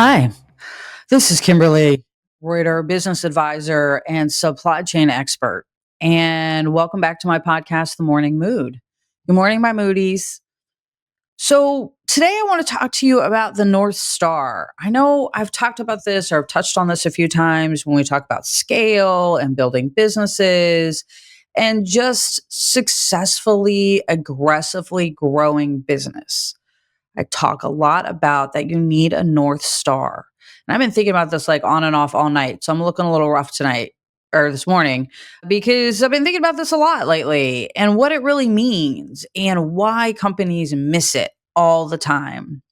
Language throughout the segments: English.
Hi, this is Kimberly Reuter, business advisor and supply chain expert. And welcome back to my podcast, The Morning Mood. Good morning, my moodies. So, today I want to talk to you about the North Star. I know I've talked about this or I've touched on this a few times when we talk about scale and building businesses and just successfully, aggressively growing business. I talk a lot about that you need a North Star. And I've been thinking about this like on and off all night. So I'm looking a little rough tonight or this morning because I've been thinking about this a lot lately and what it really means and why companies miss it all the time.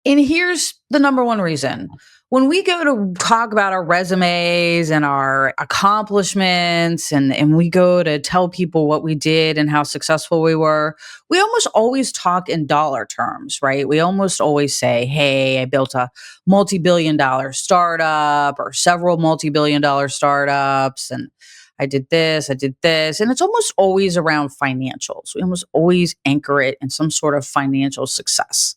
And here's the number one reason. When we go to talk about our resumes and our accomplishments and we go to tell people what we did and how successful we were, we almost always talk in dollar terms, right? We almost always say, hey, I built a multi-billion dollar startup or several multi-billion dollar startups and I did this, I did this. And it's almost always around financials. We almost always anchor it in some sort of financial success,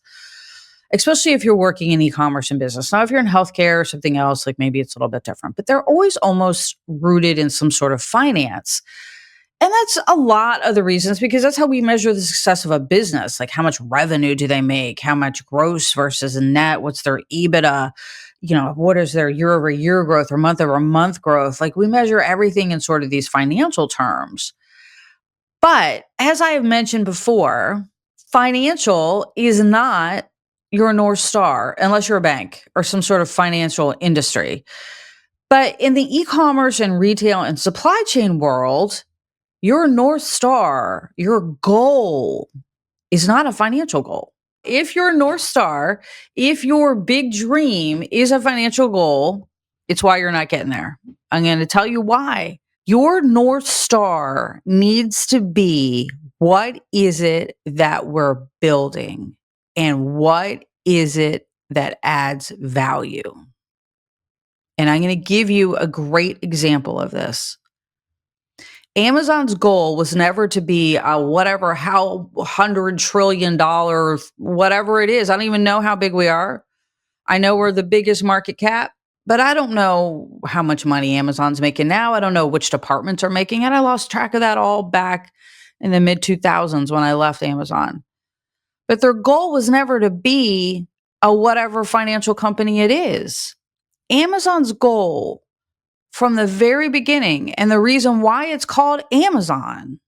especially if you're working in e-commerce and business. Now, if you're in healthcare or something else, like maybe it's a little bit different, but they're always almost rooted in some sort of finance. And that's a lot of the reasons because that's how we measure the success of a business. Like how much revenue do they make? How much gross versus net? What's their EBITDA? What is their year over year growth or month over month growth? Like we measure everything in sort of these financial terms. But as I have mentioned before, financial is not your North Star unless you're a bank or some sort of financial industry. But in the e-commerce and retail and supply chain world, your North Star, your goal is not a financial goal. If your North Star, if your big dream is a financial goal, it's why you're not getting there. I'm going to tell you why. Your North Star needs to be, what is it that we're building and what is it that adds value? And I'm going to give you a great example of this. Amazon's goal was never to be how $100 trillion, whatever it is. I don't even know how big we are. I know we're the biggest market cap, but I don't know how much money Amazon's making now. I don't know which departments are making it. I lost track of that all back in the mid 2000s when I left Amazon. But their goal was never to be a whatever financial company it is. Amazon's goal from the very beginning, and the reason why it's called Amazon,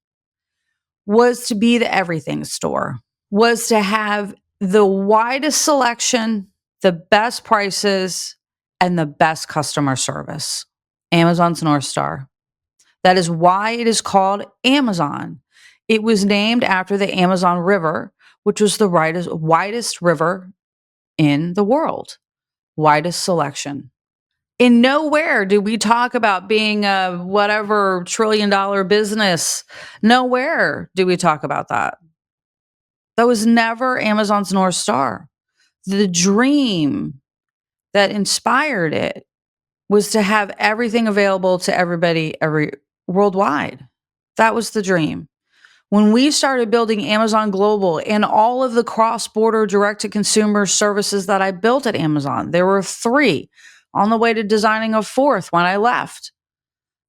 was to be the everything store, was to have the widest selection, the best prices, and the best customer service. Amazon's North Star. That is why it is called Amazon. It was named after the Amazon River, which was the widest river in the world. Widest selection. In nowhere do we talk about being a whatever trillion-dollar business. Nowhere do we talk about that. That was never Amazon's North Star. The dream that inspired it was to have everything available to everybody worldwide. That was the dream. When we started building Amazon Global and all of the cross-border direct-to-consumer services that I built at Amazon, there were 3 on the way to designing a 4th when I left.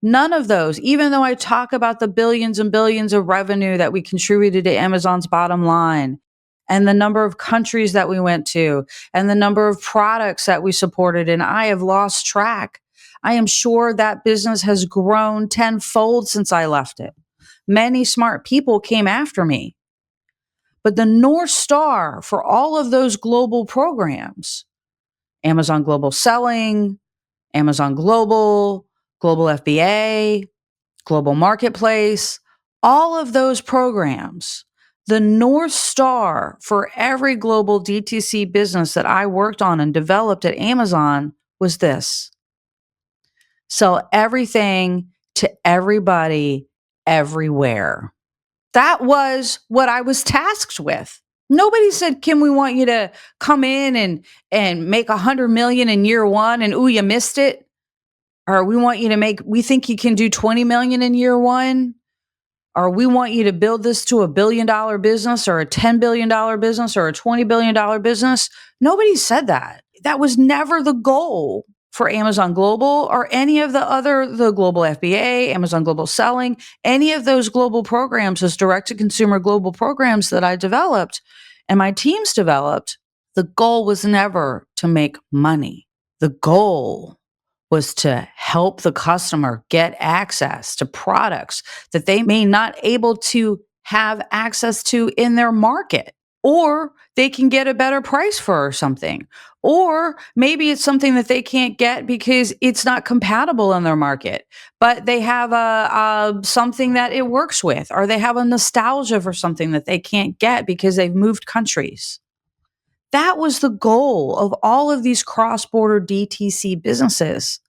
None of those, even though I talk about the billions and billions of revenue that we contributed to Amazon's bottom line and the number of countries that we went to and the number of products that we supported, and I have lost track. I am sure that business has grown tenfold since I left it. Many smart people came after me. But the North Star for all of those global programs, Amazon Global Selling, Amazon Global, Global FBA, Global Marketplace, all of those programs, the North Star for every global DTC business that I worked on and developed at Amazon was this: sell everything to everybody everywhere. That was what I was tasked with. Nobody said, Kim, we want you to come in and make $100 million in year 1 and ooh, you missed it. Or we think you can do 20 million in year 1. Or we want you to build this to $1 billion business or a $10 billion business or a $20 billion business. Nobody said that. that was never the goal for Amazon Global or any of the global FBA, Amazon Global Selling, any of those global programs, those direct to consumer global programs that I developed and my teams developed. The goal was never to make money. The goal was to help the customer get access to products that they may not able to have access to in their market, or they can get a better price for something, or maybe it's something that they can't get because it's not compatible in their market, but they have a something that it works with, or they have a nostalgia for something that they can't get because they've moved countries. That was the goal of all of these cross-border DTC businesses.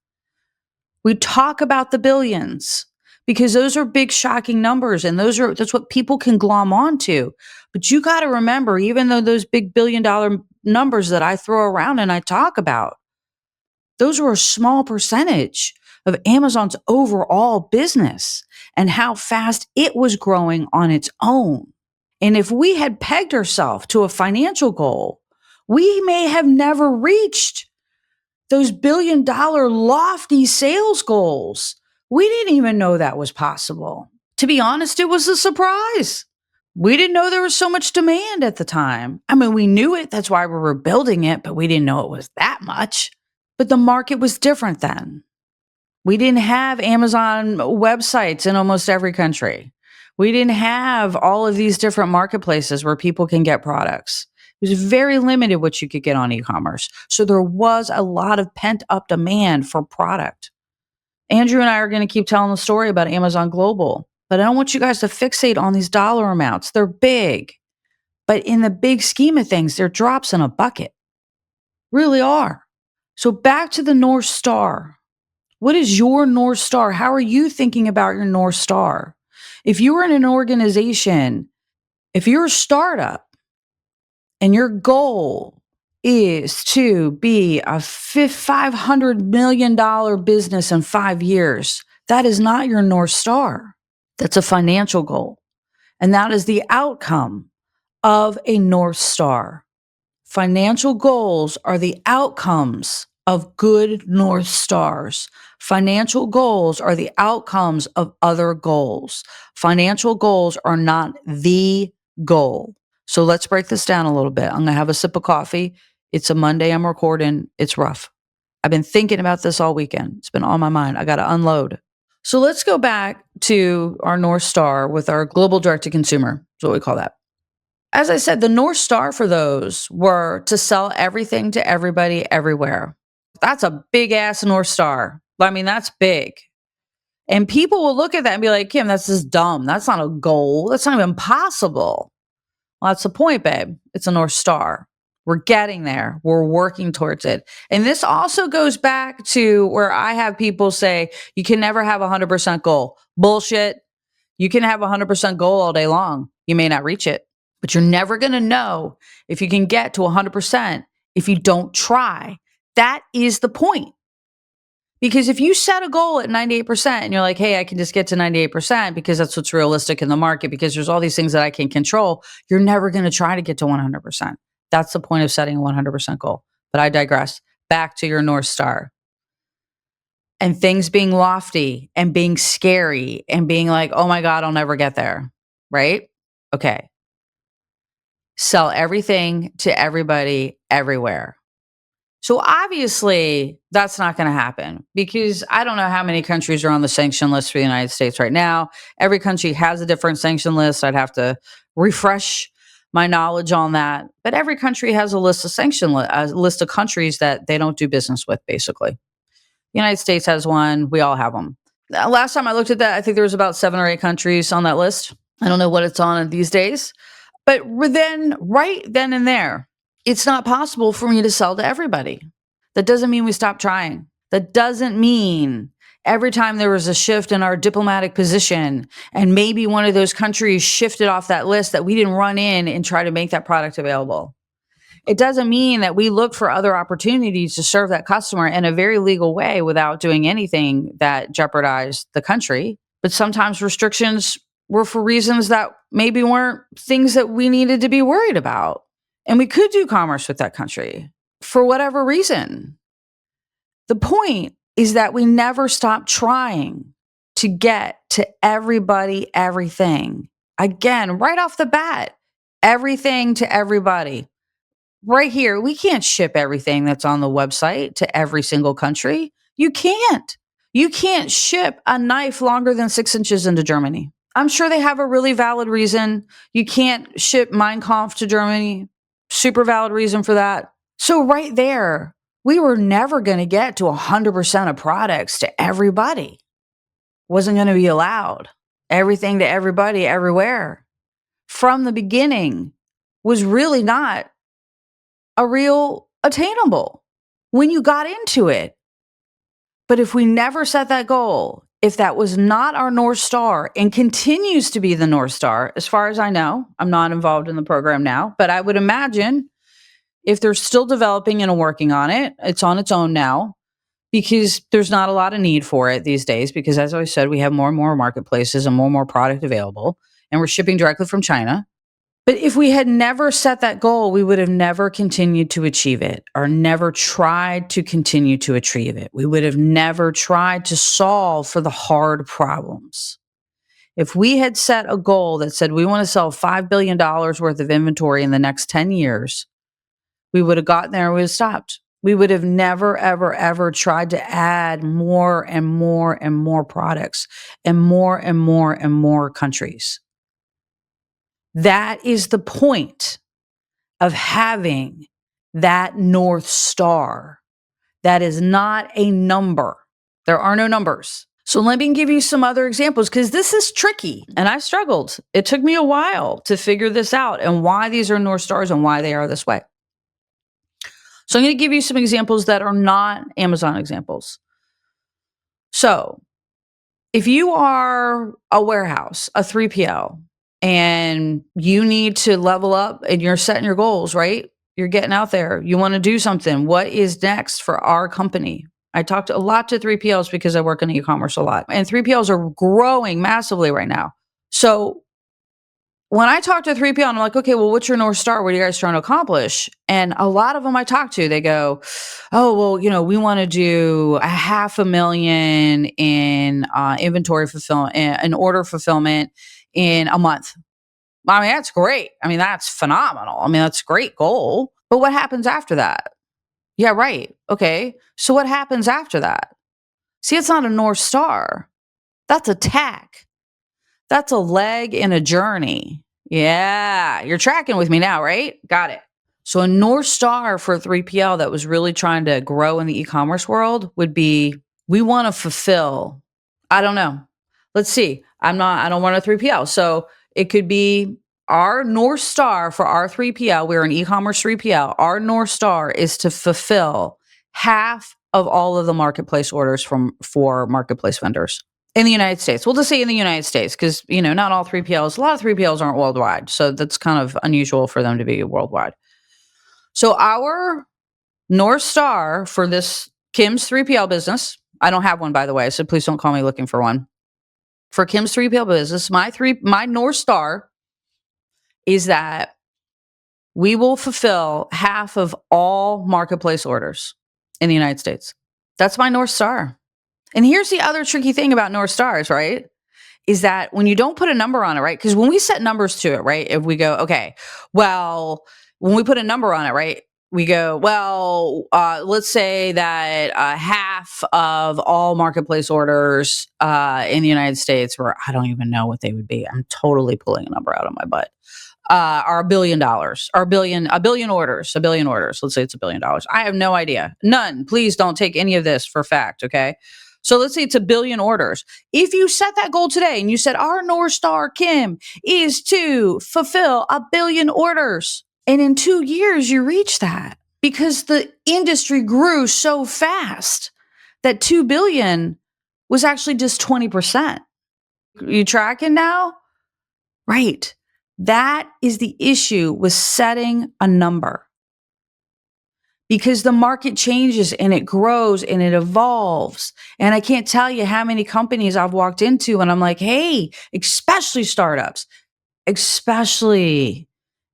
We talk about the billions because those are big shocking numbers and that's what people can glom onto. But you got to remember, even though those big $1 billion numbers that I throw around and I talk about, those were a small percentage of Amazon's overall business and how fast it was growing on its own. And if we had pegged ourselves to a financial goal, we may have never reached those $1 billion lofty sales goals. We didn't even know that was possible. To be honest, it was a surprise. We didn't know there was so much demand at the time. I mean, we knew it. That's why we were building it, but we didn't know it was that much. But the market was different then. We didn't have Amazon websites in almost every country. We didn't have all of these different marketplaces where people can get products. It was very limited what you could get on e-commerce. So there was a lot of pent up demand for product. Andrew and I are going to keep telling the story about Amazon Global, but I don't want you guys to fixate on these dollar amounts. They're big, but in the big scheme of things, they're drops in a bucket. Really are. So back to the North Star. What is your North Star? How are you thinking about your North Star? If you were in an organization, if you're a startup and your goal is to be a $500 million business in 5 years, that is not your North Star. That's a financial goal. And that is the outcome of a North Star. Financial goals are the outcomes of good North Stars. Financial goals are the outcomes of other goals. Financial goals are not the goal. So let's break this down a little bit. I'm going to have a sip of coffee. It's a Monday. I'm recording. It's rough. I've been thinking about this all weekend. It's been on my mind. I got to unload. So let's go back to our North Star with our global direct to consumer. Is what we call that. As I said, the North Star for those were to sell everything to everybody everywhere. That's a big ass North Star. I mean, that's big. And people will look at that and be like, Kim, that's just dumb. That's not a goal. That's not even possible. Well, that's the point, babe. It's a North Star. We're getting there. We're working towards it. And this also goes back to where I have people say, you can never have a 100% goal. Bullshit. You can have a 100% goal all day long. You may not reach it, but you're never going to know if you can get to 100% if you don't try. That is the point. Because if you set a goal at 98% and you're like, hey, I can just get to 98% because that's what's realistic in the market, because there's all these things that I can control, you're never going to try to get to 100%. That's the point of setting a 100% goal. But I digress. Back to your North Star. And things being lofty and being scary and being like, oh my God, I'll never get there. Right? Okay. Sell everything to everybody everywhere. So obviously that's not going to happen because I don't know how many countries are on the sanction list for the United States right now. Every country has a different sanction list. I'd have to refresh my knowledge on that. But every country has a list of a list of countries that they don't do business with, basically. The United States has one. We all have them. Last time I looked at that, I think there was about 7 or 8 countries on that list. I don't know what it's on these days. But then, right then and there, it's not possible for me to sell to everybody. That doesn't mean we stop trying. That doesn't mean every time there was a shift in our diplomatic position and maybe one of those countries shifted off that list that we didn't run in and try to make that product available. It doesn't mean that we look for other opportunities to serve that customer in a very legal way without doing anything that jeopardized the country. But sometimes restrictions were for reasons that maybe weren't things that we needed to be worried about. And we could do commerce with that country. for whatever reason. The point is that we never stop trying to get to everybody, everything. Again, right off the bat, everything to everybody. Right here, we can't ship everything that's on the website to every single country. You can't. You can't ship a knife longer than 6 inches into Germany. I'm sure they have a really valid reason. You can't ship Mein Kampf to Germany. Super valid reason for that. So, right there, we were never going to get to 100% of products to everybody. Wasn't going to be allowed. Everything to everybody, everywhere. From the beginning was really not a real attainable when you got into it. But if we never set that goal, if that was not our North Star and continues to be the North Star, as far as I know, I'm not involved in the program now, but I would imagine if they're still developing and working on it, it's on its own now because there's not a lot of need for it these days. Because as I said, we have more and more marketplaces and more product available, and we're shipping directly from China. But if we had never set that goal, we would have never continued to achieve it or never tried to continue to achieve it. We would have never tried to solve for the hard problems. If we had set a goal that said we want to sell $5 billion worth of inventory in the next 10 years, we would have gotten there and we would have stopped. We would have never, ever, ever tried to add more and more and more products and more countries. That is the point of having that North Star. That is not a number. There are no numbers. So let me give you some other examples because this is tricky and I struggled. It took me a while to figure this out and why these are North Stars and why they are this way. So I'm going to give you some examples that are not Amazon examples. So if you are a warehouse, a 3PL, and you need to level up and you're setting your goals, right? You're getting out there. You want to do something. What is next for our company? I talked a lot to 3PLs because I work in e-commerce a lot. And 3PLs are growing massively right now. So when I talk to a 3PL, I'm like, okay, well, what's your North Star? What are you guys trying to accomplish? And a lot of them I talk to, they go, oh, well, we want to do $500,000 in inventory fulfillment, in order fulfillment in a month. I mean, that's great. I mean, that's phenomenal. I mean, that's a great goal. But what happens after that? Yeah, right. Okay. So what happens after that? See, it's not a North Star. That's a tack. That's a leg in a journey. Yeah, you're tracking with me now, right? Got it. So a North Star for a 3PL that was really trying to grow in the e-commerce world would be, we want to fulfill, I don't know. Let's see. I don't want a 3PL. So it could be our North Star for our 3PL. We're an e-commerce 3PL. Our North Star is to fulfill half of all of the marketplace orders for marketplace vendors. In the United States. We'll just say in the United States because, not all 3PLs, a lot of 3PLs aren't worldwide. So that's kind of unusual for them to be worldwide. So our North Star for this Kim's 3PL business, I don't have one, by the way, so please don't call me looking for one. For Kim's 3PL business, my North Star is that we will fulfill half of all marketplace orders in the United States. That's my North Star. And here's the other tricky thing about North Stars, right? Is that when you don't put a number on it, right? Because when we set numbers to it, right? If we go, okay, well, when we put a number on it, right? We go, well, let's say that half of all marketplace orders in the United States, where I don't even know what they would be. I'm totally pulling a number out of my butt. Are $1 billion, or a billion orders. Let's say it's $1 billion. I have no idea. None. Please don't take any of this for fact. Okay. So let's say it's 1 billion orders. If you set that goal today and you said our North Star, Kim, is to fulfill 1 billion orders, and in 2 years you reach that because the industry grew so fast that 2 billion was actually just 20%. You tracking now? Right. That is the issue with setting a number. Because the market changes and it grows and it evolves. And I can't tell you how many companies I've walked into and I'm like, hey, especially startups, especially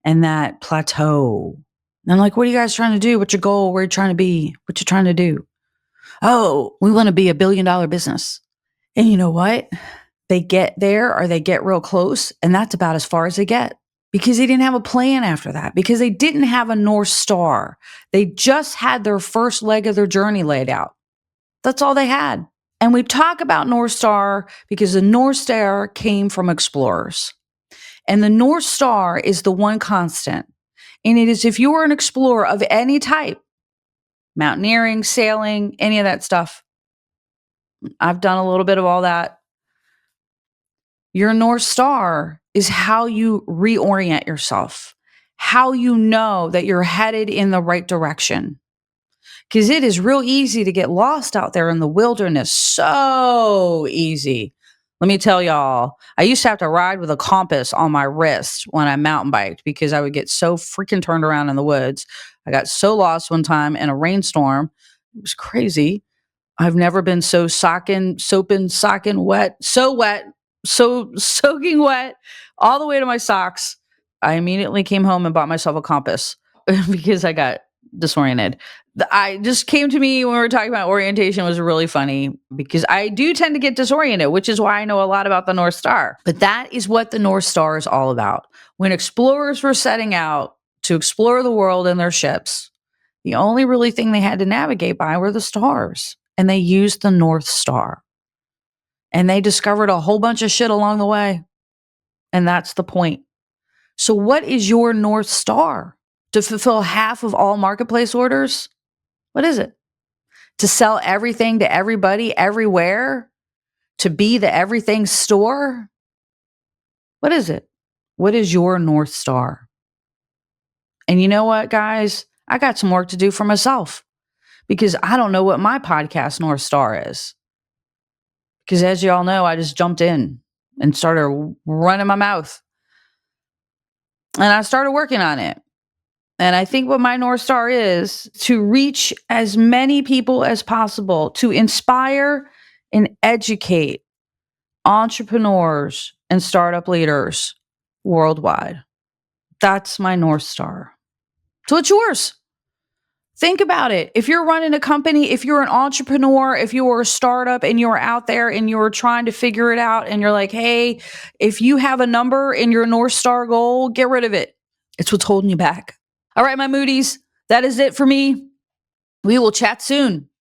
in that plateau. And I'm like, what are you guys trying to do? What's your goal? Where are you trying to be? What you trying to do? Oh, we want to be $1 billion business. And you know what? They get there or they get real close, and that's about as far as they get because they didn't have a plan after that, because they didn't have a North Star. They just had their first leg of their journey laid out. That's all they had. And we talk about North Star because the North Star came from explorers. And the North Star is the one constant. And it is if you are an explorer of any type, mountaineering, sailing, any of that stuff. I've done a little bit of all that. Your North Star is how you reorient yourself, how you know that you're headed in the right direction. Because it is real easy to get lost out there in the wilderness. So easy. Let me tell y'all, I used to have to ride with a compass on my wrist when I mountain biked because I would get so freaking turned around in the woods. I got so lost one time in a rainstorm. It was crazy. I've never been so soaking wet, so soaking wet, all the way to my socks. I immediately came home and bought myself a compass because I got disoriented. I just came to me when we were talking about orientation was really funny because I do tend to get disoriented, which is why I know a lot about the North Star. But that is what the North Star is all about. When explorers were setting out to explore the world in their ships, the only really thing they had to navigate by were the stars. And they used the North Star. And they discovered a whole bunch of shit along the way. And that's the point. So what is your North Star? To fulfill half of all marketplace orders? What is it? To sell everything to everybody, everywhere? To be the everything store? What is it? What is your North Star? And you know what, guys? I got some work to do for myself because I don't know what my podcast North Star is. Because as you all know, I just jumped in and started running my mouth. And I started working on it. And I think what my North Star is to reach as many people as possible, to inspire and educate entrepreneurs and startup leaders worldwide. That's my North Star. So what's yours? Think about it. If you're running a company, if you're an entrepreneur, if you're a startup and you're out there and you're trying to figure it out and you're like, hey, if you have a number in your North Star goal, get rid of it. It's what's holding you back. All right, my Moodies, that is it for me. We will chat soon.